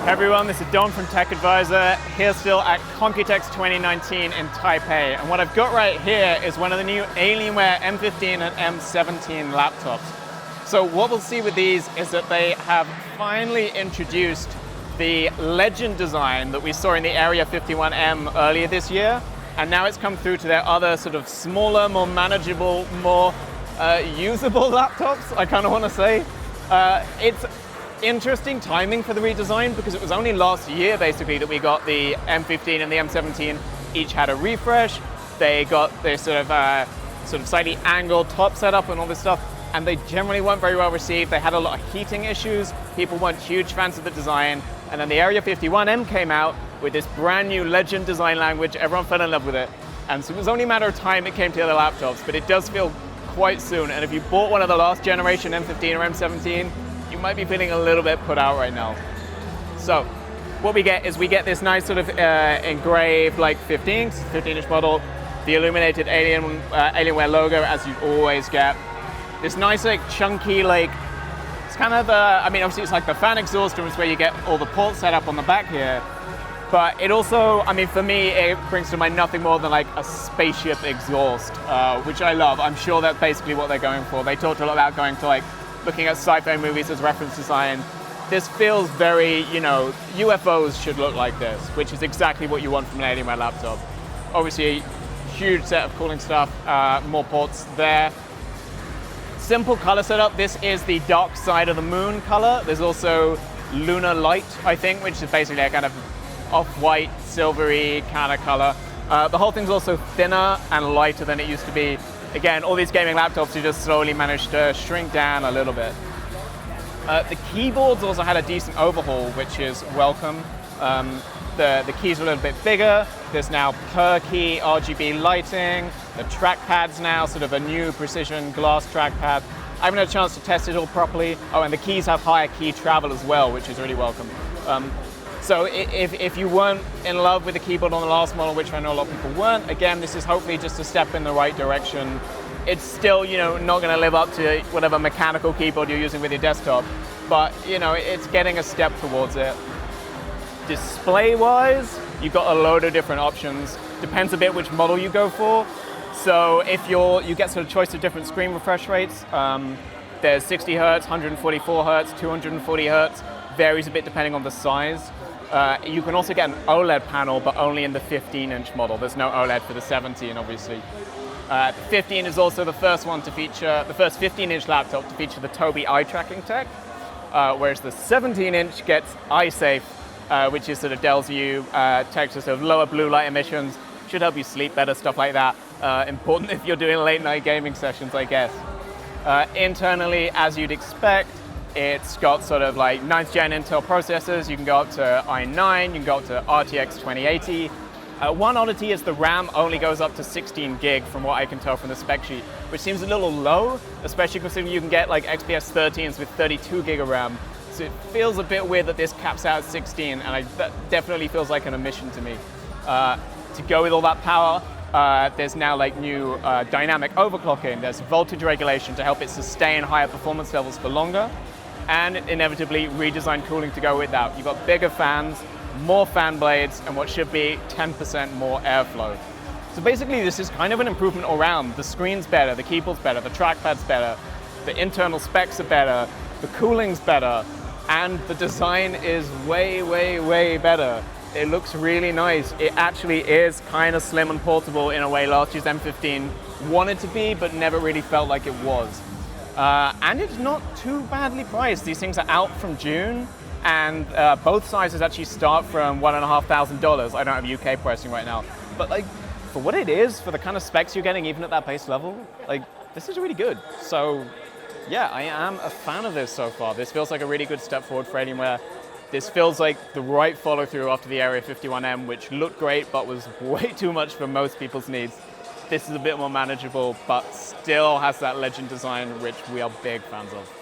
Everyone, this is Don from Tech Advisor, here still at Computex 2019 in Taipei. And what I've got right here is one of the new Alienware M15 and M17 laptops. So what we'll see with these is that they have finally introduced the Legend design that we saw in the Area 51M earlier this year. And now it's come through to their other sort of smaller, more manageable, more usable laptops, I kind of want to say. It's interesting timing for the redesign because it was only last year basically that we got the M15 and the M17 each had a refresh. They got this sort of slightly angled top setup and all this stuff, and they generally weren't very well received. They had a lot of heating issues. People weren't huge fans of the design. And then the Area 51M came out with this brand new Legend design language. Everyone fell in love with it. And so it was only a matter of time it came to the other laptops, but it does feel quite soon. And if you bought one of the last generation M15 or M17, you might be feeling a little bit put out right now. So what we get is we get this nice sort of engraved like 15-inch model, the illuminated Alienware logo as you always get. This nice like chunky like, it's kind of obviously it's like the fan exhaust room is where you get all the ports set up on the back here. But it also, for me, it brings to mind nothing more than like a spaceship exhaust, which I love. I'm sure that's basically what they're going for. They talked a lot about going to like looking at sci-fi movies as reference design. This feels very, UFOs should look like this, which is exactly what you want from an Alienware laptop. Obviously, a huge set of cooling stuff, more ports there. Simple color setup. This is the dark side of the moon color. There's also lunar light, I think, which is basically a kind of off-white, silvery kind of color. The whole thing's also thinner and lighter than it used to be. Again, all these gaming laptops you just slowly managed to shrink down a little bit. The keyboards also had a decent overhaul, which is welcome. The keys are a little bit bigger. There's now per key RGB lighting. The trackpad's now sort of a new precision glass trackpad. I haven't had a chance to test it all properly. Oh, and the keys have higher key travel as well, which is really welcome. So if you weren't in love with the keyboard on the last model, which I know a lot of people weren't, again, this is hopefully just a step in the right direction. It's still, not going to live up to whatever mechanical keyboard you're using with your desktop, but, it's getting a step towards it. Display-wise, you've got a load of different options. Depends a bit which model you go for. So if you get sort of choice of different screen refresh rates. There's 60 Hertz, 144 Hertz, 240 Hertz. Varies a bit depending on the size. You can also get an OLED panel, but only in the 15-inch model. There's no OLED for the 17, obviously. 15 is also the first one to feature, the first 15-inch laptop to feature the Tobii eye tracking tech, whereas the 17-inch gets EyeSafe, which is sort of tells you tech to sort of lower blue light emissions, should help you sleep better, stuff like that. Important if you're doing late night gaming sessions, I guess. Internally, as you'd expect, it's got sort of like 9th gen Intel processors. You can go up to i9, you can go up to RTX 2080. One oddity is the RAM only goes up to 16 gig from what I can tell from the spec sheet, which seems a little low, especially considering you can get like XPS 13s with 32 gig of RAM. So it feels a bit weird that this caps out at 16, and that definitely feels like an omission to me. To go with all that power, there's now like new dynamic overclocking. There's voltage regulation to help it sustain higher performance levels for longer, and inevitably redesigned cooling to go with that. You've got bigger fans, more fan blades, and what should be 10% more airflow. So basically this is kind of an improvement all around. The screen's better, the keyboard's better, the trackpad's better, the internal specs are better, the cooling's better, and the design is way, way, way better. It looks really nice. It actually is kind of slim and portable in a way last year's M15 wanted to be, but never really felt like it was. And it's not too badly priced. These things are out from June, and both sizes actually start from $1,500. I don't have UK pricing right now, but like for what it is, for the kind of specs you're getting, even at that base level, like this is really good. So yeah, I am a fan of this so far. This feels like a really good step forward for Alienware. This feels like the right follow through after the Area 51M, which looked great, but was way too much for most people's needs. This is a bit more manageable, but still has that Legend design, which we are big fans of.